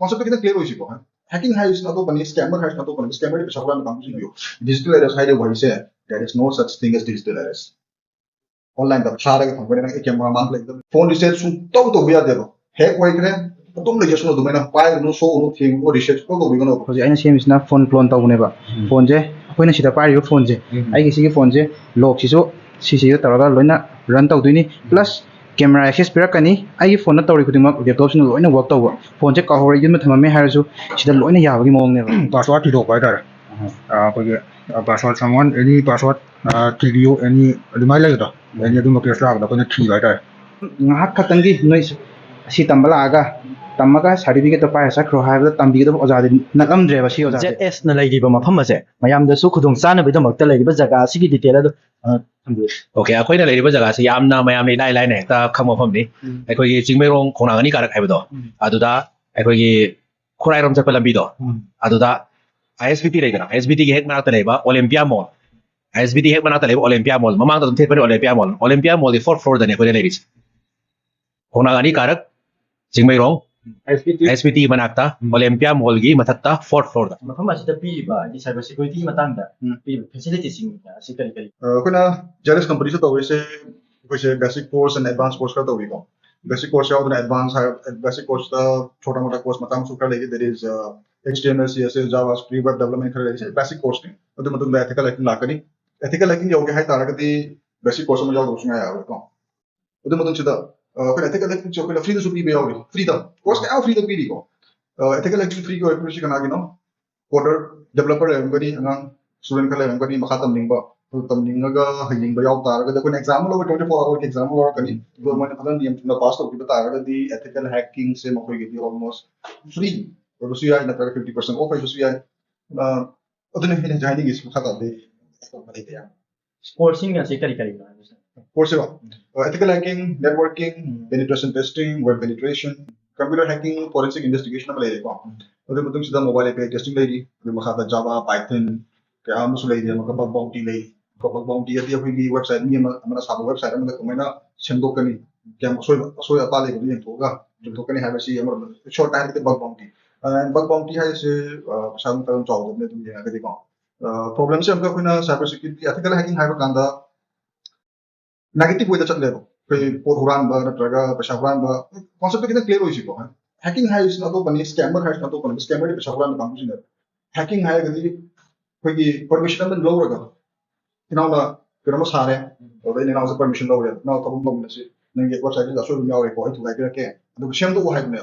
concept kita clear hoy sibo hacking hai is not open scammer has not open scammer di pesawat na kamu sih digital arrest hai de why say there is no such thing as digital arrest online da thara ga thangbe na camera man like the phone reset sum to biya de hack hoy kre तुम ले जसनो दुमेना पाइ नो सो nothing ओ research को तो बिगनो होजे आइना सेमिसना फोन क्लोन तौनेबा फोन जे अखोइना सिदा पारियो फोन जे आइगे सिगे फोन जे लॉक सिसो सिसियो तरागा लोइना रन तौदुइनी प्लस कैमरा एक्सेस पिरकनी आइगे फोन ना तौरि खुदिमा लैपटॉप सिना लोइना वर्क तौबा फोन जे काहोरे युम थममे हारसु सिदा लोइना याबगी मोंगनेबा पासवर्ड थी दोक बाइदार कोई पासवर्ड समवन एनी पासवर्ड थीडियो एनी अदुमाइ लेगदो एनी अदुम केस लागदा कोने थी बाइदार ngahak khatangi noi si tambala aga tamaga certificate to paisa khro haibda tambi do ojade nakamdreba si ojade ZS na laiba mafam ase mayam da su khudung sana bi damak ta laiba jaga sigi detail ado thambi okay akoina laiba jaga se yamna mayam ni lai ne ta khamo pham ni akoi gi jingmeirong khonang ani karak haiba do aduda akoi gi khorai rom chapal lambi do aduda ISBT leidana ISBT gi hek manak ta laiba Olympia Mall ISBT hek manak ta laiba Olympia Mall mamang ta dum thek pani Olympia Mall di 4th floor da ne akoi lairis khonang ani karak jingmeirong SBT manakta Olympia Mall gi mathakta 4th floor da mafam ase da pi ba di cyber security matang da pi facility sing ase kali kali kuna jealous company se to वैसे basic course and advanced course का तो भी कौन basic course या उधर advanced है basic course का छोटा मोटा course मतलब सुखा लेके there is HTML CSS JavaScript web development कर रहे हैं basic course नहीं उधर मतलब ethical hacking ला करी ethical hacking जो क्या है तारा कती basic course में जाओ तो उसमें आया हुआ कौन उधर मतलब चिता कोई ethical hacking जो कोई free तो सुपी भी आओगे free तो course क्या free तो भी नहीं कौन ethical hacking free को एक करना की नो coder developer है उनका नहीं अंगां student का ले उनका नहीं मखातम नहीं बा तो तमनिंगा हयिंग बयाव तारगा द कोन एग्जाम लो 24 आवर के एग्जाम लो कनी दो मने फलन नियम न पास तो बिता तारगा दी एथिकल हैकिंग से मकोई गिदी ऑलमोस्ट फ्री और सुया इन तरह 50% ऑफ है सुया अदने हिने जाइनिंग इस खाता दे मले दे sports sing ase kali kali course है ethical hacking networking penetration testing web penetration computer hacking forensic investigation में ले को और मतलब सीधा मोबाइल पे टेस्टिंग ले दी मखाता जावा पाइथन क्या हम सुले दे मका बग बाउंटी ले बग बाउंटी यदि अखोई वेबसाइट नि हमरा साबो वेबसाइट में कमेना सेंदोकनी क्या सोय अपा ले को यंतोगा यंतोकनी हाबसी हमरा शॉर्ट टाइम के बग बाउंटी है से साम तरम चाव ने तुम ये गदि को प्रॉब्लम से हमका कोइना साइबर सिक्योरिटी एथिकल हैकिंग हाइबा कांदा नेगेटिव वे द चले कोई पोर हुरान बा नत्रगा पैसा हुरान बा कांसेप्ट कितना क्लियर होई सिको हैकिंग है इस ना तो बनी स्कैमर है ना तो बनी स्कैमर के पैसा हुरान काम कुछ नहीं हैकिंग है गदि कोई परमिशन में लो रगा इनाउना किरम सारे और इन इनाउ से परमिशन लो रे ना तो हम लोग से नंगे वेबसाइट दा सो मियाव रे को तो लाइक के तो सेम तो हाइब ने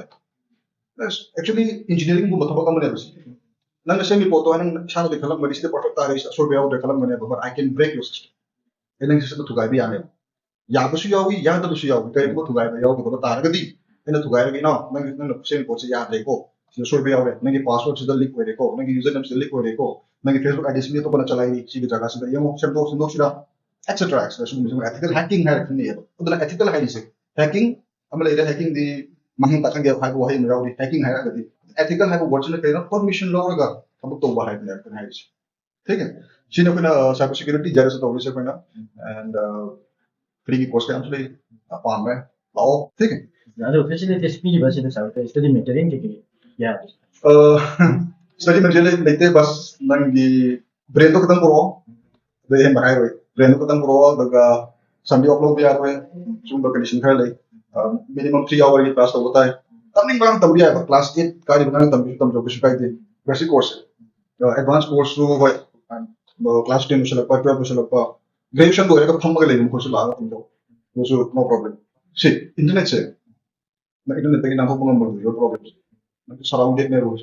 एक्चुअली इंजीनियरिंग को मतलब काम ने बस नंगे सेमी फोटो है न शान दे खलम मरी से परफेक्ट आ रे सो बियाव दे खलम ने but I can break your system एनंग सिस्टम तो गाय भी आने या बसु यावी या तो बसु यावी कई को तो गाय भी याव को तारगदी इन तो गाय रे ना नंगे सेमी फोटो से या रे को सो बियाव रे नंगे पासवर्ड से लिक वे रे को नंगे यूजर नेम से लिक वे रे को नंगे फेसबुक आईडी से तो बना चलाई सी जगह से ये सेम तो सिरा एक्सेट्रा एक्सेट्रा एथिकल हैकिंग है रखनी है तो एथिकल है से हैकिंग अमले रे हैकिंग दी महंग तक के हाई वही मेरा हैकिंग है गदी एथिकल है वर्चुअल के ना परमिशन लो रगा अब तो बाहर ने रखना है ठीक है सीने कोना साइबर सिक्योरिटी जरा से तो से कोना एंड फ्री की कोर्स के हम ले पान में लाओ ठीक है ado facility speed ba se da sa study mentoring ke ya study material लेते बस नंगी ब्रेन तो खत्म करो दे हम बाहर हुए ब्रेन तो खत्म करो दगा संडे अपलोड भी आ रहे जूम का कंडीशन कर ले मिनिमम 3 आवर की क्लास तो होता है तब नहीं बना तब भी आएगा क्लास 8 का बनाना तब जो कुछ शिकायत है बेसिक कोर्स है एडवांस कोर्स तो है क्लास 10 से लगता 12 से लगता ग्रेजुएशन तो है कब हम मगे ले कोर्स ला तुम जो सो नो प्रॉब्लम सी इंटरनेट से ना इंटरनेट तक ना हो नंबर यो प्रॉब्लम सराउंडेड में रोज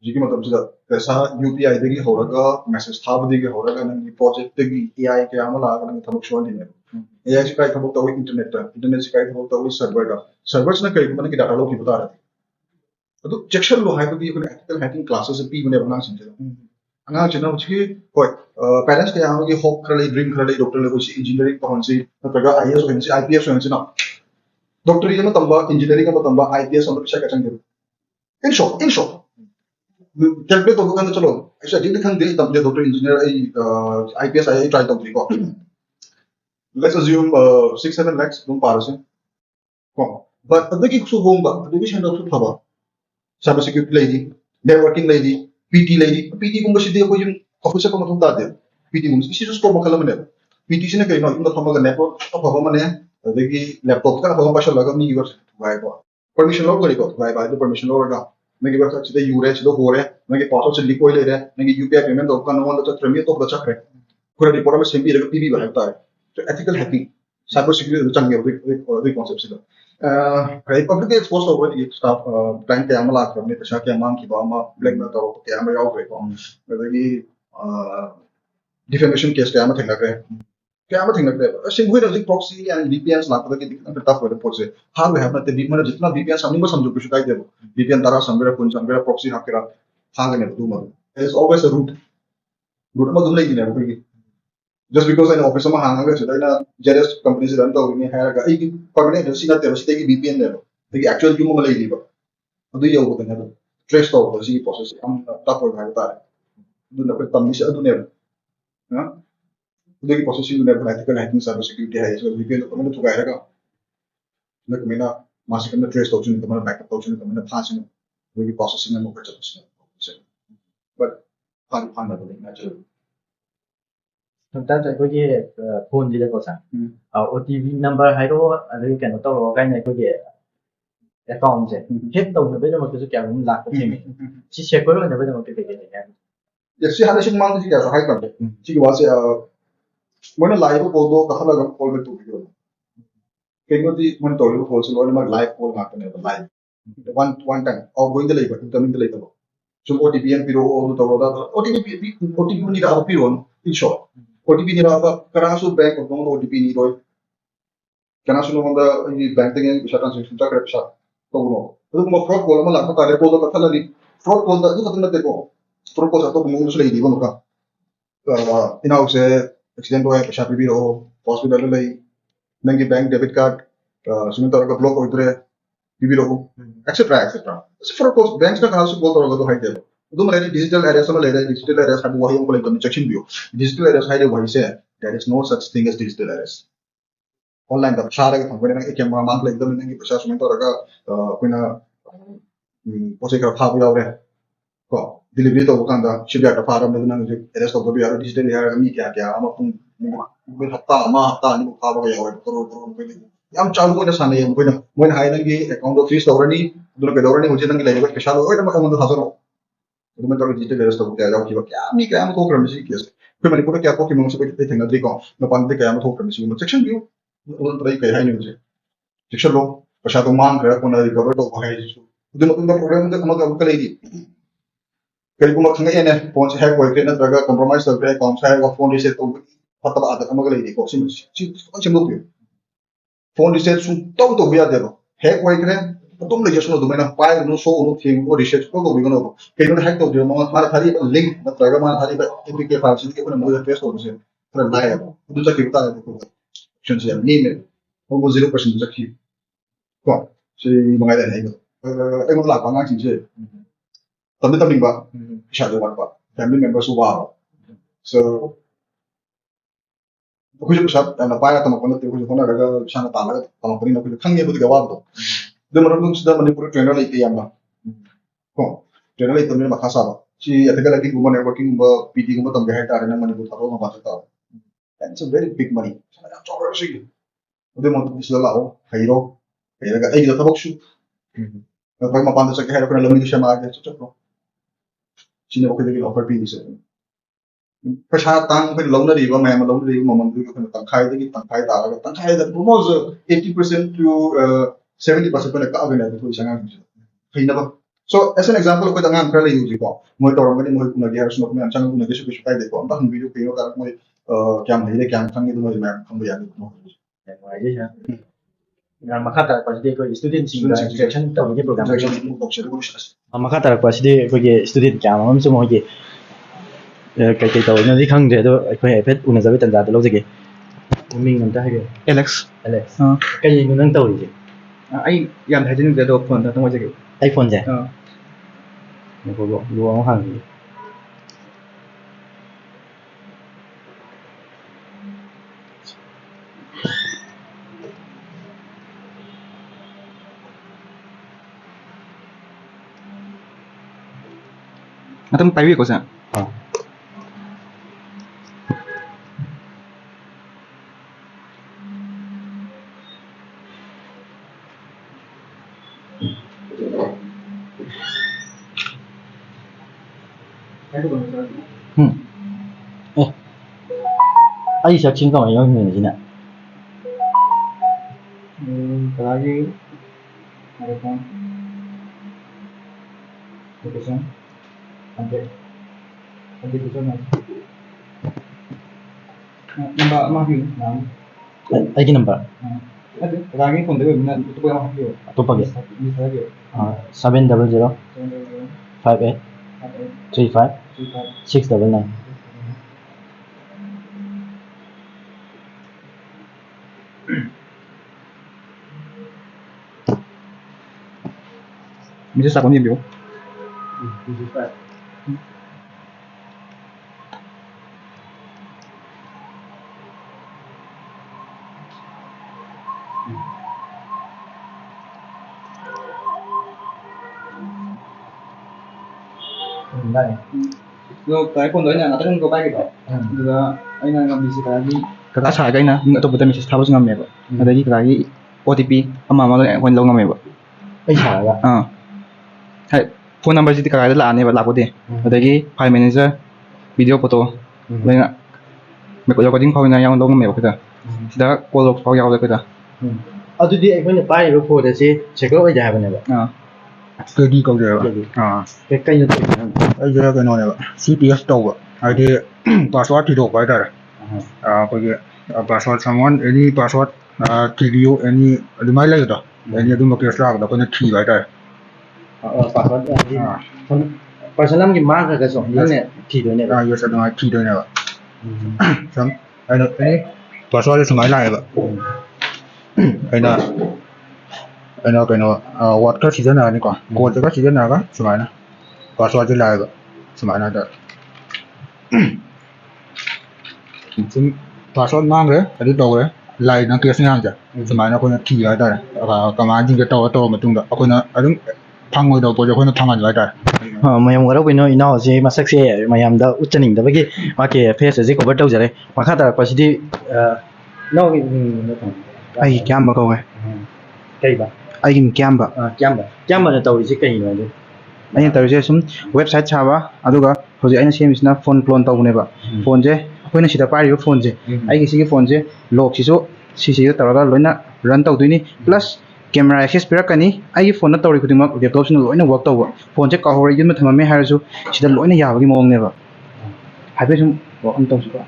जिकी मतलब सिदा पैसा यूपीआई देगी होरगा मैसेज था देगी होरगा नंगी प्रोजेक्ट देगी एआई के आमला नंगी थमक शोन दिने एआई से काय थमक तो इंटरनेट से काय थमक तो सर्वर्स ना कई मन की डाटा लो की बता रहे तो चेक्शन लो हाई तो भी कोई एथिकल हैकिंग क्लासेस पी बने बना सिंजे अंगा चिना उची होय पेरेंट्स के आम की होप कर ले ड्रीम कर ले डॉक्टर ले कुछ इंजीनियरिंग पहुंच से नत्रगा आईएएस होने से आईपीएस होने से ना डॉक्टर ये मतलब इंजीनियरिंग का मतलब आईपीएस हम पेशा का चंगे इन शॉर्ट कैलकुलेट तो kan चलो ऐसा दिन खन दे तब doctor engineer IPS I try तो को लेट्स अज्यूम 6-7 lakhs तुम पार से को बट अदे की सु होम बा अदे की शेंड ऑफ थबा cyber security lady, networking lady, PT lady, PT kung kasi di ako yung officer ko matong dati. PT kung isi just ko makala man PT sina kayo no, yung nakamaga network, apa man yan, dagi laptop ka apa pa siya laga ni giver gaya ko. Permission law ko liko, gaya ba ito permission law ka. Nagi ba sa yure, sida hore, nagi password sa likoy le, nagi UPI payment ko kan wala sa tremi to da chakre. Kura di pora mas sembi daga PB ba ta. So ethical hacking, cyber security chang ngi the concept sila. Right, public exposed over the staff bank kaya malak kami tasya kaya mang kiba ma black na taro kaya ma yaw ko. Nagi defamation case kaya ma thengna kaya क्या मत हिंगक दे सिंह हुई Razik proxy and VPN lakh तक कितना फिर tough होता है हार वे have ना ते मन जितना वीपीएन सामने में समझो कुछ काय दे वीपीएन तारा संगरा कुन संगरा प्रॉक्सी हाकेरा हांग ने दू मर there is always a root root में दुम लेगी ने कोई just because an officer ma hanga ga chida na jealous companies run to ni ha ga ai permanent si na te basi ki VPN ne the actual ju mo lagi ba adu yo ko ne trace to ko si process am ta ko ga ta du na ko tam ni sa adu ne ha adu ki process ni ne ethical hacking cyber security है इसमें VPN तो मैंने चुका है का ना कि मैंने मास्टर में trace to चुन तो मैंने बैकअप तो चुन तो मैंने फांसी में वो की processing में मुकर चला but फान ना बोलेंगे actually sometimes ꯑꯩꯈꯣꯏꯒꯤ ꯐꯣꯟꯁꯤꯗꯀꯣ ꯁꯥꯔ OTP ꯅꯝꯕꯔ ꯍꯥꯏꯔꯛꯑꯣ ꯑꯗꯒꯤ ꯀꯩꯅꯣ ꯇꯧꯔꯛꯑꯣ ꯀꯥꯏꯅ ꯑꯩꯈꯣꯏꯒꯤ ꯑꯦꯀꯥꯎꯟꯁꯦ ꯍꯦꯛ ꯇꯧꯅꯕꯒꯤꯗꯃꯛꯇꯁꯨ ꯀꯌꯥꯃꯨꯛ ꯂꯥꯛꯄ ꯊꯦꯡꯅꯩ ꯁꯤ ꯁꯦꯀ꯭ꯌꯣꯔ ꯑꯣꯏꯅꯕꯒꯤꯗꯃꯛꯇ ꯀꯩ ꯀꯩ ꯂꯩꯒꯦ ꯍꯥꯏꯕ yes si hana sing mang si kaya hai kan si wa se mana live ko do ka hala ga call me to video kemo di mon to ko so lo ma live call ma kan live one time or going the live coming the live so OTP and piro o to ro da OTP ni da piro in short OTP ni ra ba kara su bank ko no OTP ni roi kana su no da ni bank te bisa transaction ta kare bisa to no to mo fraud call ma la ka re ko do ka thala ni fraud call da ni ka te ko fraud call sa to mo su le di mo ka ina se accident hoya bisa piro hospital le nangi bank debit card sumin to ka block hoitre piro etc etc fraud call banks na kana su call to ga do hai de do mare digital areas ma le digital areas ha wahi ko le transaction view digital areas hai de wahi se there is no such thing as digital areas online da share ga thangre na camera man le dam nangi pesa sumin to ga koina pose ka pha bu yaw re ko delivery to kan da shibya ta fara me nang je rest of the year digital year mi kya kya ama pung min hatta ma hatta ni pha ba yaw ro ko yam chalu ko na sane yam ko na mo na hai nang gi account of 3 storani dun ke dorani ho je nang le ga special oi na ma kan da hazaro dun me to digital rest of kya yaw ki ba kya mi kya am ko kram si kya ko mani ko kya ko ki mo se ko te thang dri ko no pan de kya am ko kram si mo section view on trai kai hai ni je section lo pasha to mang kra ko na recover to hai ji dun ma program da ma ka le di करीबुम खंगे ने phone से hack होइके नत्रगा compromise तौरे account से hack phone reset तो फतबा आदत अमग लेदि को SIM SIM लो phone reset सु तो बिया देबो हैक होइके तुम ले जसनो दुमेना पाइ नो सो नो थिंग को रिसेट को गो बिगनो केनो हैक तो दियो मा थारी लिंक नत्रगा मा थारी एपीके फाइल से के मो पेस्ट हो से थोड़ा लाया दु जा किता है को ऑप्शन से नी में वो 0% जा की को से मंगाई दे है ए mo la pa nga chi che tamde tamning ba shadow one ba family members who are so kujo sab na pa ya tam ko na te kujo na daga shana ta la tam ko ni na kujo khang ye bu ga wa do de mo rum sida mani pura trainer lai te yam ba ko trainer lai tamne ma khasa ba chi ethical hacking ko networking ba PT ko tam ga ta na mani bu tharo ma ba ta and it's a very big money ya chobar shi de mo sida la ho khairo khaira ga ai da tabak shu na pa ma pa da sa khaira ko na lamni sha ma ga chot sino ko de offer pi se प्रशा तांग पे लौन री बा ma'am loan री ममन दु को तंखाय दि तंखाय दा गा तंखाय दा मोज 80% to 70% पे का अगले तो संगा खैना बा so as an example को तंगा अंतर ले यूज को मोय तो रंगनी मोय कुना गेहर सुनो में अंचंग कुना गेसु गेसु काय देखो अंता हम वीडियो पे का मोय क्या महिले क्या खंगे दु मोय मैम खंग या दु ꯃꯈꯥ ꯇꯥꯔꯛꯄꯁꯤꯗꯤ ꯑꯩꯈꯣꯏ ꯁ꯭ꯇꯨꯗꯦꯟꯠꯁꯤꯡꯒ ꯏꯟꯇꯔꯦꯛꯁꯟ ꯇꯧꯕꯒꯤ ꯄ꯭ꯔꯣꯒ꯭ꯔꯥꯝ ꯃꯈꯥ ꯇꯥꯔꯛꯄꯁꯤꯗꯤ ꯑꯩꯈꯣꯏꯒꯤ ꯁ꯭ꯇꯨꯗꯦꯟꯠ ꯀꯌꯥ ꯑꯃꯁꯨ ꯃꯣꯏꯒꯤ ꯀꯩ ꯇꯧꯔꯤꯅꯣꯗꯤ ꯈꯪꯗ꯭ꯔꯦ ꯑꯗꯣ ꯑꯩꯈꯣꯏ ꯍꯥꯏꯐꯦꯠ ꯎꯅꯖꯕꯒꯤ ꯇꯥꯟꯖꯥꯗꯣ ꯂꯧꯖꯒꯦ ꯃꯃꯤꯡ ꯑꯝꯇ ꯍꯥꯏꯕꯤꯌꯨ ꯑꯦꯂꯦꯛꯁ ꯀꯩꯅꯣ ꯅꯪ ꯇꯧꯔꯤꯁꯦ ꯑꯩ ꯌꯥꯝ ꯍꯥꯏꯖꯅꯤꯡꯗꯦ ꯑꯗꯣ ꯐꯣꯟꯗ ꯈꯛꯇꯪ ꯋꯥꯖꯒꯦ ꯑꯩ ꯐꯣꯟꯁꯦ ꯂꯨ ꯑꯃ ꯍꯥꯡꯕꯤꯌꯨ Atam pawi ko sa. Ai searching ko ngayon yung sina. Lagi ada kan. Location. Sampai itu sana. Number mahi. Ai cái number. Ada lagi pun dewe bina itu pa mahi. Atau pagi. Bisa lagi. 700 58 35 699. Bisa sakon niyo. Lo cái phone đấy là nó tấn công bay cái đó. Rồi anh là làm gì cái gì? Cái sai cái na, nhưng tôi message tháo xuống ngầm vậy. Ở đây cái OTP ama mà tôi lâu ngầm vậy. Ai xài ba. Hai phone number gì cái là anh vậy lạc đi. Ở đây file manager, video photo, vậy nè. Mình có cho cái tiếng phone này nhau lâu ngầm vậy cái đó. Đã call log phone nhau rồi cái đó. ꯑꯗꯨꯗꯤ ꯑꯩꯈꯣꯏꯅ ꯄꯥꯏꯔꯤꯕ phone ꯑꯁꯤ secure ꯑꯣꯏꯗꯦ ꯍꯥꯏꯕꯅꯦꯕ ꯀꯩꯗꯤ ꯀꯧꯗꯦꯕ ꯀꯩꯅꯣ ꯇꯧꯔꯤꯁꯤꯅ ꯑꯩꯁꯦ ꯀꯩꯅꯣꯅꯦꯕ CPF ꯇꯧꯕ ꯍꯥꯏꯗꯤ ꯄꯥꯁꯋꯥꯔꯗ ꯊꯤꯗꯣꯛꯄ ꯍꯥꯏꯇꯥꯔꯦ ꯑꯩꯈꯣꯏꯒꯤ ꯄꯥꯁꯋꯥꯔꯗ ꯁꯝꯋꯥꯟ ꯑꯦꯅꯤ ꯄꯥꯁꯋꯥꯔꯗ ꯊꯤꯕꯤꯌꯨ ꯑꯦꯅꯤ ꯑꯗꯨꯃꯥꯏꯅ ꯂꯩꯕꯗꯣ ꯑꯦꯅꯤ ꯑꯗꯨꯝꯕ ꯀꯦꯁ ꯂꯥꯛꯄꯗ ꯑꯩꯈꯣꯏꯅ ꯊꯤꯕ ꯍꯥꯏꯇꯥꯔꯦ ꯄꯥꯁꯋꯥꯔꯗ ꯄꯔꯁꯟ ꯑꯃꯒꯤ ꯃꯥꯡꯈ꯭ꯔꯒꯁꯨ ꯍꯟꯖꯤꯟꯅ ꯊꯤꯗꯣꯏꯅꯦꯕ ꯌꯦꯁ ꯑꯗꯨꯃꯥꯏꯅ ꯊꯤꯗꯣꯏꯅꯦꯕ ꯁꯝ ꯑꯩꯅ ꯑꯦꯅꯤ ꯄꯥꯁꯋꯥꯔꯗ ꯁꯨꯃꯥꯏꯅ ꯂꯥꯛꯑꯦꯕ ꯑꯩꯅ ꯀꯩꯅꯣ ꯋꯥꯔꯗ ꯈꯔ ꯁꯤꯖꯤꯟꯅꯔꯅꯤꯀꯣ ꯀꯣꯗ ꯈꯔ ꯁꯤꯖꯤꯟꯅꯔꯒ ꯁꯨꯃꯥꯏꯅ ꯄꯥꯁꯋꯥꯔꯗꯁꯦ ꯂꯥꯛꯑꯦꯕ ꯁꯨꯃꯥꯏꯅ ꯍꯥꯏꯇꯥꯔꯦ ꯁꯨꯝ ꯄꯥꯁꯋꯥꯔꯗ ꯃꯥꯡꯈ꯭ꯔꯦ ꯑꯗꯨ ꯇꯧꯈ꯭ꯔꯦ ꯂꯥꯛꯏꯅ ꯀꯦꯁ ꯃꯌꯥꯝꯁꯦ ꯁꯨꯃꯥꯏꯅ ꯑꯩꯈꯣꯏꯅ ꯊꯤꯕ ꯍꯥꯏꯇꯥꯔꯦ ꯀꯃꯥꯟꯁꯤꯡꯁꯦ ꯇꯧꯔ ꯃꯇꯨꯡꯗ ꯑꯩꯈꯣꯏꯅ ꯑꯗꯨꯝ ꯐꯪꯉꯣꯏꯗꯕ ꯄꯣꯠꯁꯦ ꯑꯩꯈꯣꯏꯅ ꯐꯪꯍꯟꯕ ꯍꯥꯏꯇꯥꯔꯦ ꯃꯌꯥꯝ ꯋꯥꯔꯧꯕꯤꯅꯣ ꯏꯅꯥꯎꯁꯤ ꯃꯁꯛꯁꯦ ꯃꯌꯥꯝꯗ ꯎꯠꯆꯅꯤꯡꯗꯕꯒꯤ ꯃꯥꯒꯤ ꯐꯦꯁ ꯑꯁꯤ ꯀꯣꯚꯔ ꯇꯧꯖꯔꯦ ꯃꯈꯥ ꯇꯥꯔꯛꯄꯁꯤꯗꯤ ꯏꯅꯥꯎꯒꯤ ꯑꯩ ꯀꯌꯥꯝꯕ ꯀꯧꯋꯦ ꯀꯩꯕ ꯑꯩꯒꯤ ꯀꯌꯥꯝꯕ ꯀꯌꯥꯝꯕꯅ ꯇꯧꯔꯤꯁꯤ ꯀꯩꯅꯣ ꯑꯗꯨ ꯑꯩꯅ ꯇꯧꯔꯤꯁꯦ ꯁꯨꯝ ꯋꯦꯕꯁꯥꯏꯠ ꯁꯥꯕ ꯑꯗꯨꯒ ꯍꯧꯖꯤꯛ ꯑꯩꯅ ꯁꯦꯝꯃꯤꯁꯤꯅ ꯐꯣꯟ ꯀ꯭ꯂꯣꯟ ꯇꯧꯕꯅꯦꯕ ꯐꯣꯟꯁꯦ ꯑꯩꯈꯣꯏꯅ ꯁꯤꯗ ꯄꯥꯏꯔꯤꯕ ꯐꯣꯟꯁꯦ ꯑꯩꯒꯤ ꯁꯤꯒꯤ ꯐꯣꯟꯁꯦ ꯂꯣꯛꯁꯤꯁꯨ ꯁꯤꯁꯤꯗ ꯇꯧꯔꯒ ꯂꯣꯏꯅ ꯔꯟ ꯇꯧꯗꯣꯏꯅꯤ ꯄ꯭ꯂꯁ ꯀꯦꯃꯦꯔꯥ ꯑꯦꯛꯁꯦꯁ ꯄꯤꯔꯛꯀꯅꯤ ꯑꯩꯒꯤ ꯐꯣꯟꯗ ꯇꯧꯔꯤ ꯈꯨꯗꯤꯡꯃꯛ ꯂꯦꯞꯇꯣꯞꯁꯤꯅ ꯂꯣꯏꯅ ꯋꯔꯛ ꯇꯧꯕ ꯐꯣꯟꯁꯦ ꯀꯥꯎꯍꯧꯔꯦ ꯌꯨꯝꯗ ꯊꯝꯃꯝꯃꯦ ꯍꯥꯏꯔꯁꯨ ꯁꯤꯗ ꯂꯣꯏꯅ ꯌꯥꯕꯒꯤ ꯃꯑꯣꯡꯅꯦꯕ ꯍꯥꯏꯐꯦꯠ ꯁꯨꯝ ꯋꯔꯛ ꯑꯃ ꯇꯧꯁꯤꯀꯣ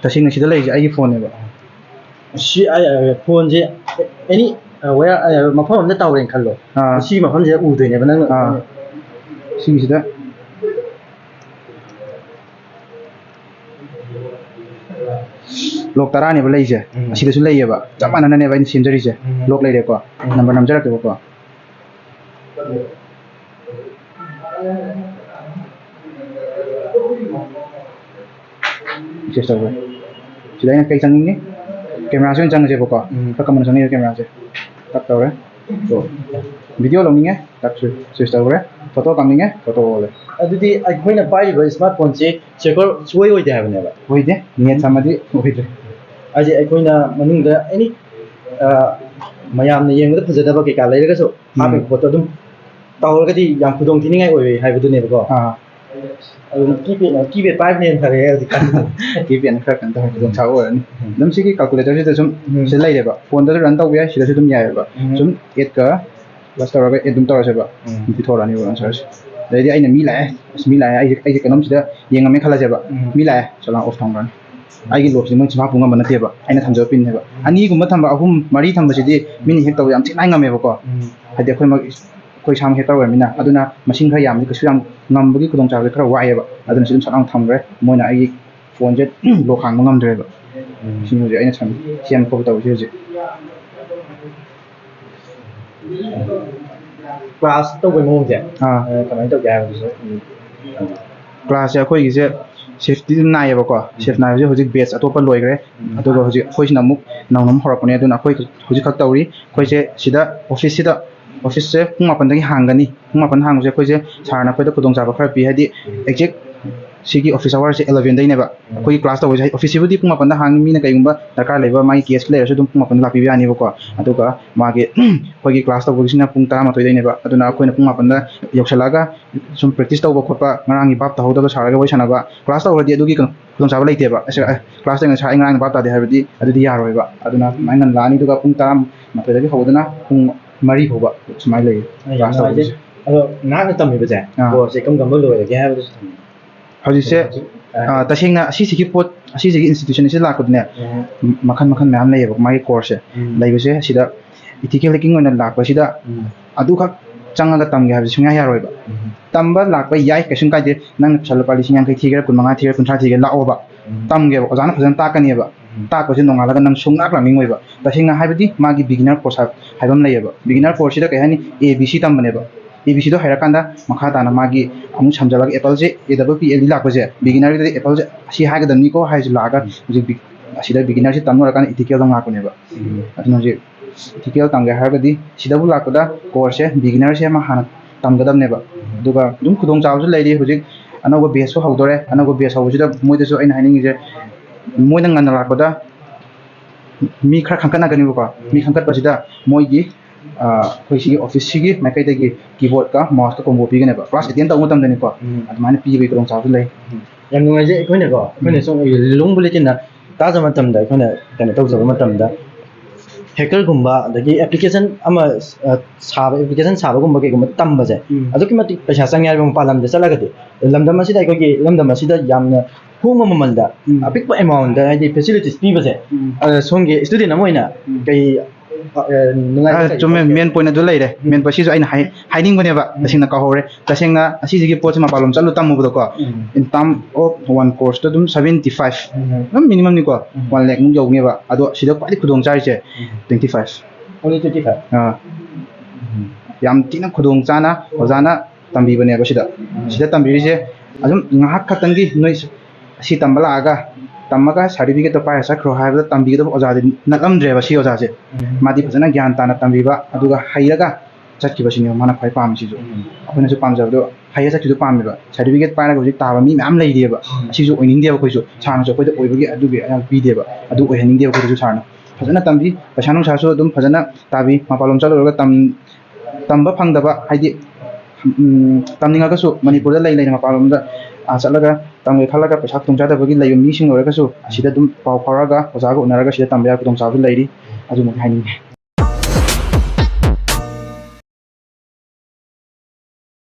तसेंग सिदा लेजे आइए फोन है सी फोन से एनी वेयर मफम हमने तावरें खल्लो सी मफम से उदोइने बन सिदा लोक तराने बा लेजे सिदासु लेयेबा चप मानने बा सिमजरिसे लोक लेरेको नंबर नमजरकेबको चेस्ट over sila yung kay sangin ni camera so yung sang je boko kaman sangin yung camera je tak tahu ya so video long ni tak switch over photo kam ni photo ole adudi akhoi na pai ba smartphone se secure suoi oi de ha bane ba oi de ni samadi oi de aje akhoi na manung da any mayam na yeng da phajada ba ke ka lai ga so ha be photo dum tawr ga di yang khudong thi ni ngai oi hai ba du ne ba ko keypad pai ne thare keypad khar kan ta dong chao oi dum si ki calculator se sum se lai de ba phone da run tau ya sida se dum ya ba sum et ka plus tawra ga et dum tawra se ba ti thora ni ba answer dai di ai na mi la ai kanom sida yeng ame khala je ba mi la cholang off thong ran ai gi lob si mong chima punga man te ba ai na tham jo pin he ba ani gum tham ba ahum mari tham ba si di mini hek taw yam chi nai ngame ba ko ha de khoi ma khoi sam he taw mina aduna masing kha yam ni ku yam ngam bagi kudong chaw khara wai ba aduna sim sanang tham re moina ai phone je lo khang ngam dre ba sim je ai na tham siam ko taw je class tau bai mong je kamai tau ja ba so class ya khoi gi je safety nai ba ko safe nai je hojik batch atopa loi gre aduga hojik khoi sina muk nawnam horapone aduna khoi hojik khak tawri khoi je sida office sida ꯑꯣꯐꯤꯁꯁꯦ ꯄꯨꯡ 8ꯗꯒꯤ ꯍꯥꯡꯒꯅꯤ ꯄꯨꯡ 8 ꯍꯥꯡꯕꯁꯦ ꯑꯩꯈꯣꯏꯁꯦ ꯁꯥꯔꯅ ꯑꯩꯈꯣꯏꯗ ꯈꯨꯗꯣꯡꯆꯥꯕ ꯈꯔ ꯄꯤ ꯍꯥꯏꯗꯤ ꯑꯦꯛꯖꯦꯛ ꯁꯤꯒꯤ ꯑꯣꯐꯤꯁ ꯑꯋꯥꯔꯁꯦ 11ꯗꯩꯅꯦꯕ ꯑꯩꯈꯣꯏꯒꯤ ꯀ꯭ꯂꯥꯁ ꯇꯧꯕꯁꯦ ꯑꯣꯐꯤꯁꯁꯤꯕꯨꯗꯤ ꯄꯨꯡ 8ꯗ ꯍꯥꯡꯉꯤ ꯃꯤꯅ ꯀꯩꯒꯨꯝꯕ ꯗꯔꯀꯥꯔ ꯂꯩꯕ ꯃꯥꯒꯤ ꯀꯦꯁ ꯂꯩꯔꯁꯨ ꯑꯗꯨꯝ ꯄꯨꯡ 8ꯗ ꯂꯥꯛꯄꯤꯕ ꯌꯥꯅꯤꯕꯀꯣ ꯑꯗꯨꯒ ꯃꯥꯒꯤ ꯑꯩꯈꯣꯏꯒꯤ ꯀ꯭ꯂꯥꯁ ꯇꯧꯕꯒꯤꯁꯤꯅ ꯄꯨꯡ 11ꯗꯩꯅꯦꯕ ꯑꯗꯨꯅ ꯑꯩꯈꯣꯏꯅ ꯄꯨꯡ 8ꯗ ꯌꯧꯁꯜꯂꯛꯑꯒ ꯁꯨꯝ ꯄ꯭ꯔꯦꯛꯇꯤꯁ ꯇꯧꯕ ꯈꯣꯠꯄ ꯉꯔꯥꯡꯒꯤ ꯚꯥꯞ ꯇꯧꯍꯧꯗꯕ ꯁꯥꯔꯒ ꯋꯥꯔꯤ ꯁꯥꯟꯅꯕ ꯀ꯭ꯂꯥꯁ ꯇꯧꯔꯗꯤ ꯑꯗꯨꯒꯤ ꯈꯨꯗꯣꯡꯆꯥꯕ ꯂꯩꯇꯦꯕ ꯀ꯭ꯂꯥꯁ ꯇꯧꯔꯤꯉꯩ ꯁꯥꯔ ꯑꯩ ꯉꯔꯥꯡ ꯚꯥꯞ ꯇꯥꯗꯦ ꯍꯥꯏꯕꯗꯤ ꯑꯗꯨꯗꯤ ꯌꯥꯔꯣꯏꯕ ꯑꯗꯨꯅ ꯁꯨꯃꯥꯏꯅ ꯉꯟꯅ ꯂꯥꯛꯑꯅꯤ ꯑꯗꯨꯒ ꯄꯨꯡ 11ꯗꯒꯤ ꯍꯧꯕꯗꯨꯅ ꯄꯨꯡ 4 ꯐꯥꯎꯕ ꯁꯨꯃꯥꯏꯅ ꯂꯩꯌꯦ ꯀ꯭ꯂꯥꯁ ꯇꯧꯕꯒꯤꯁꯦ ꯑꯗꯣ ꯉꯥꯏꯍꯥꯛꯅ ꯇꯝꯃꯤꯕꯁꯦ ꯀꯣꯔꯁꯁꯦ ꯀꯔꯝ ꯂꯣꯏꯔꯒꯦ ꯍꯥꯏꯕꯗꯨꯁꯨ ꯊꯝꯃꯤ ꯍꯧꯖꯤꯛꯁꯦ ꯇꯁꯦꯡꯅ ꯑꯁꯤꯁꯤꯒꯤ ꯄꯣꯠ ꯑꯁꯤꯁꯤꯒꯤ ꯏꯟꯁꯇꯤꯇ꯭ꯌꯨꯁꯟ ꯑꯁꯤꯗ ꯂꯥꯛꯄꯗꯅꯦ ꯃꯈꯜ ꯃꯌꯥꯝ ꯂꯩꯌꯦꯕ ꯃꯥꯒꯤ ꯀꯣꯔꯁꯁꯦ ꯂꯩꯕꯁꯦ ꯑꯁꯤꯗ ꯏꯊꯤꯀꯦꯜ ꯍꯦꯀꯤꯡ ꯑꯣꯏꯅ ꯂꯥꯛꯄꯁꯤꯗ ꯑꯗꯨꯈꯛ ꯆꯪꯉꯒ ꯇꯝꯒꯦ ꯍꯥꯏꯕꯁꯤ ꯁꯨꯡꯌꯥ ꯌꯥꯔꯣꯏꯕ ꯇꯝꯕ ꯂꯥꯛꯄ ꯌꯥꯏ ꯀꯩꯁꯨꯝ ꯀꯥꯏꯗꯦ ꯅꯪꯅ ꯄꯩꯁꯥ ꯂꯨꯄꯥ 50,000 ꯊꯤꯒꯦꯔꯥ 25 ꯊꯤꯒꯦꯔꯥ 30 ꯊꯤꯒꯦꯔꯥ ꯂꯥꯛꯑꯣꯕ ꯇꯝꯒꯦꯕ ꯑꯣꯖꯥꯅ ꯐꯖꯅ ꯇꯥꯛꯀꯅꯦꯕ ꯇꯥꯛꯄꯁꯦ ꯅꯣꯡꯉꯥꯜꯂꯒ ꯅꯪ ꯁꯨꯡꯂꯥꯛ ꯂꯥꯛꯅꯤꯡꯉꯣꯏꯕ ꯇꯁꯦꯡꯅ ꯍꯥꯏꯕꯗꯤ ꯃꯥꯒꯤ ꯕꯤꯒꯤꯅꯔ ꯀꯣꯔꯁ ꯍꯥꯏꯕ ꯑꯃ ꯂꯩꯌꯦꯕ ꯕꯤꯒꯤꯅꯔ ꯀꯣꯔꯁꯁꯤꯗ ꯀꯩ ꯍꯥꯏꯅꯤ ABC ꯇꯝꯕꯅꯦꯕ ABCꯗꯣ ꯍꯩꯔꯀꯥꯟꯗ ꯃꯈꯥ ꯇꯥꯅ ꯃꯥꯒꯤ ꯑꯃꯨꯛ ꯁꯝꯖꯜꯂꯒ ꯑꯦꯄꯜꯁꯦ APPLE ꯂꯥꯛꯄꯁꯦ ꯕꯤꯒꯤꯅꯔꯒꯤꯗꯤ ꯑꯦꯄꯜꯁꯦ ꯑꯁꯤ ꯍꯥꯏꯒꯗꯕꯅꯤꯀꯣ ꯍꯥꯏꯁꯤ ꯂꯥꯛꯑꯒ ꯍꯧꯖꯤꯛ ꯑꯁꯤꯗ ꯕꯤꯒꯤꯅꯔꯁꯤ ꯇꯝ ꯂꯣꯏꯔꯀꯥꯟꯗ ꯏꯊꯤꯀꯦꯜꯗ ꯂꯥꯛꯄꯅꯦꯕ ꯑꯗꯨꯅ ꯍꯧꯖꯤꯛ ꯏꯊꯤꯀꯦꯜ ꯇꯝꯒꯦ ꯍꯥꯏꯔꯒꯗꯤ ꯁꯤꯗꯕꯨ ꯂꯥꯛꯄꯗ ꯀꯣꯔꯁꯁꯦ ꯕꯤꯒꯤꯅꯔꯁꯦ ꯑꯃ ꯍꯥꯟꯅ ꯇꯝꯒꯗꯕꯅꯦꯕ ꯑꯗꯨꯒ ꯑꯗꯨꯝ ꯈꯨꯗꯣꯡꯆꯥꯕꯁꯨ ꯂꯩꯔꯤ ꯍꯧꯖꯤꯛ ꯑꯅꯧꯕ ꯕꯦꯁꯁꯨ ꯍꯧꯗꯣꯔꯦ ꯑꯅꯧꯕ ꯕꯦꯁ ꯍꯧꯕꯁꯤꯗ ꯃꯣꯏꯗꯁꯨ ꯑꯩꯅ ꯍꯥꯏꯅꯤꯡꯉꯤꯁꯦ ꯃꯣꯏꯅ ꯉꯟꯅ ꯂꯥꯛꯄꯗ ꯃꯤ ꯈꯔ ꯈꯟꯀꯠꯅꯒꯅꯤꯕꯀꯣ ꯃꯤ ꯈꯟꯀꯠꯄꯁꯤꯗ ꯃꯣꯏꯒꯤ ꯑꯩꯈꯣꯏ ꯁꯤꯒꯤ ꯑꯣꯐꯤꯁꯁꯤꯒꯤ ꯃꯥꯏꯀꯩꯗꯒꯤ ꯀꯤꯕꯣꯔꯗꯀ ꯃꯥꯎꯁꯀ ꯀꯣꯝꯕꯣ ꯄꯤꯒꯅꯦꯕ ꯀ꯭ꯂꯥꯁ ꯑꯦꯇꯦꯟ ꯇꯧꯕ ꯃꯇꯝꯗꯅꯤꯀꯣ ꯑꯗꯨꯃꯥꯏꯅ ꯄꯤꯕꯒꯤ ꯈꯨꯗꯣꯡꯆꯥꯕꯁꯨ ꯂꯩ ꯌꯥꯝ ꯅꯨꯡꯉꯥꯏꯖꯩ ꯑꯩꯈꯣꯏꯅ ꯁꯨꯝ ꯂꯨꯡꯕ ꯂꯩꯇꯅ ꯇꯥꯖꯕ ꯃꯇꯝꯗ ꯑꯩꯈꯣꯏꯅ ꯀꯩꯅꯣ ꯇꯧꯖꯕ ꯃꯇꯝꯗ ꯍꯦꯀꯔꯒꯨꯝꯕ ꯑꯗꯒꯤ ꯑꯦꯄ꯭ꯂꯤꯀꯦꯁꯟ ꯑꯃ ꯑꯦꯄ꯭ꯂꯤꯀꯦꯁꯟ ꯁꯥꯕꯒꯨꯝꯕ ꯀꯩꯒꯨꯝꯕ ꯇꯝꯕꯁꯦ ꯑꯗꯨꯛꯀꯤ ꯃꯇꯤꯛ ꯄꯩꯁꯥ ꯆꯪꯉꯦ ꯍꯥꯏꯕ ꯃꯄꯥꯟ ꯂꯝꯗ ꯆꯠꯂꯒꯗꯤ ꯂꯝꯗꯝ ꯑꯁꯤꯗ ꯑꯩꯈꯣꯏꯒꯤ ꯂꯝꯗꯝ ꯑꯁꯤꯗ ꯌꯥꯝꯅ ꯍꯣꯡꯕ ꯃꯃꯜꯗ ꯑꯄꯤꯛꯄ ꯑꯦꯃꯥꯎꯟꯗ ꯍꯥꯏꯗꯤ ꯐꯦꯁꯤꯂꯤꯇꯤꯁ ꯄꯤꯕꯁꯦ ꯁꯣꯝꯒꯤ ꯏꯁꯇꯨꯗꯦꯟ ꯑꯃ ꯑꯣꯏꯅ ꯀꯩ ꯆꯨꯝꯃꯦ ꯃꯦꯟ ꯄꯣꯏꯟ ꯑꯗꯨ ꯂꯩꯔꯦ ꯃꯦꯟ ꯄꯣꯏꯟ ꯁꯤꯁꯨ ꯑꯩꯅ ꯍꯥꯏꯅꯤꯡꯕꯅꯦꯕ ꯇꯁꯦꯡꯅ ꯀꯥꯎꯍꯧꯔꯦ ꯇꯁꯦꯡꯅ ꯑꯁꯤꯁꯤꯒꯤ ꯄꯣꯠꯁꯦ ꯃꯄꯥꯟꯂꯣꯝ ꯆꯠꯂꯨ ꯇꯝꯃꯨꯕꯗꯀꯣ ꯏꯟ ꯇꯥꯔꯝ ꯑꯣꯐ ꯋꯥꯟ ꯀꯣꯔꯁꯇ ꯑꯗꯨꯝ 75 ꯑꯗꯨꯝ ꯃꯤꯅꯤꯃꯝꯅꯤꯀோ 1 lakꯃꯨꯛ ꯌꯧꯅꯦꯕ ꯑꯗꯣ ꯁꯤꯗ ꯈ꯭ꯋꯥꯏꯗꯒꯤ ꯈꯨꯗꯣꯡ ꯆꯥꯔꯤꯁꯦ 25 only 25 ꯌꯥꯝ ꯊꯤꯅ ꯈꯨꯗꯣꯡ ꯆꯥꯅ ꯑꯣꯖꯥꯅ ꯇꯝꯕꯤꯕꯅꯦꯕ ꯁꯤꯗ ꯇꯝꯕꯤꯔꯤꯁꯦ ꯑꯗꯨꯝ ꯉꯥꯏꯍꯥꯛ ꯈꯛꯇꯪꯒꯤ ꯅꯣꯏ ꯑꯁꯤ ꯇꯝꯕ ꯂꯥꯛꯑꯒ ꯇꯝꯃꯒ ꯁꯥꯔꯇꯤꯐꯤꯀꯦꯠꯇꯣ ꯄꯥꯏꯔ ꯆꯠꯈ꯭ꯔꯣ ꯍꯥꯏꯕꯗ ꯇꯝꯕꯤꯒꯗꯕ ꯑꯣꯖꯥꯗꯤ ꯅꯠꯂꯝꯗ꯭ꯔꯦꯕ ꯁꯤ ꯑꯣꯖꯥꯁꯦ ꯃꯥꯗꯤ ꯐꯖꯅ ꯒ꯭ꯌꯥꯟ ꯇꯥꯅ ꯇꯝꯕꯤꯕ ꯑꯗꯨꯒ ꯍꯩꯔꯒ ꯆꯠꯈꯤꯕꯁꯤꯅꯦꯕ ꯃꯥꯅ ꯈ꯭ꯋꯥꯏ ꯄꯥꯝꯃꯤꯁꯤꯁꯨ ꯑꯩꯈꯣꯏꯅꯁꯨ ꯄꯥꯝꯖꯕꯗꯣ ꯍꯩꯔ ꯆꯠꯈꯤꯕꯗꯣ ꯄꯥꯝꯃꯦꯕ ꯁꯥꯔꯇꯤꯐꯤꯀꯦꯠ ꯄꯥꯏꯔꯒ ꯍꯧꯖꯤꯛ ꯇꯥꯕ ꯃꯤ ꯃꯌꯥꯝ ꯂꯩꯔꯤꯑꯕ ꯑꯁꯤꯁꯨ ꯑꯣꯏꯅꯤꯡꯗꯦꯕ ꯑꯩꯈꯣꯏꯁꯨ ꯁꯥꯔꯅꯁꯨ ꯑꯩꯈꯣꯏꯗ ꯑꯣꯏꯕꯒꯤ ꯑꯗꯨꯒꯤ ꯑꯌꯥꯝꯕ ꯄꯤꯗꯦꯕ ꯑꯗꯨ ꯑꯣꯏꯍꯟꯅꯤꯡꯗꯦꯕ ꯑꯩꯈꯣꯏꯁꯨ ꯁꯥꯔꯅ ꯐꯖꯅ ꯇꯝꯕꯤ ꯄꯩꯁꯥ ꯅꯨꯡꯁꯥꯁꯨ ꯑꯗꯨꯝ ꯐꯖꯅ ꯇꯥꯕꯤ ꯃꯄꯥꯟꯂꯣꯝ ꯆꯠꯂꯨꯔꯒ ꯇꯝꯕ ꯐꯪꯗꯕ ꯍꯥꯏꯗꯤ ꯇꯝꯅꯤꯡꯉꯒꯁꯨ ꯃꯅꯤꯄꯨꯔꯗ ꯂꯩꯅ ꯃꯄꯥꯟꯂꯣꯝꯗ ꯆꯠꯂꯒ ꯇꯝꯒꯦ ꯈꯜꯂꯒ ꯄꯩꯁꯥ ꯈꯨꯗꯣꯡꯆꯥꯗꯕꯒꯤ ꯂꯩꯕ ꯃꯤꯁꯤꯡ ꯑꯣꯏꯔꯒꯁꯨ ꯑꯁꯤꯗ ꯑꯗꯨꯝ ꯄꯥꯎ ꯐꯥꯎꯔꯒ ꯑꯣꯖꯥꯒ ꯎꯅꯔꯒ ꯁꯤꯗ ꯇꯝꯕ ꯌꯥꯕ ꯈꯨꯗꯣꯡꯆꯥꯕꯁꯨ ꯂꯩꯔꯤ ꯑꯗꯨꯃꯛ ꯍꯥꯏꯅꯤꯡꯉꯤ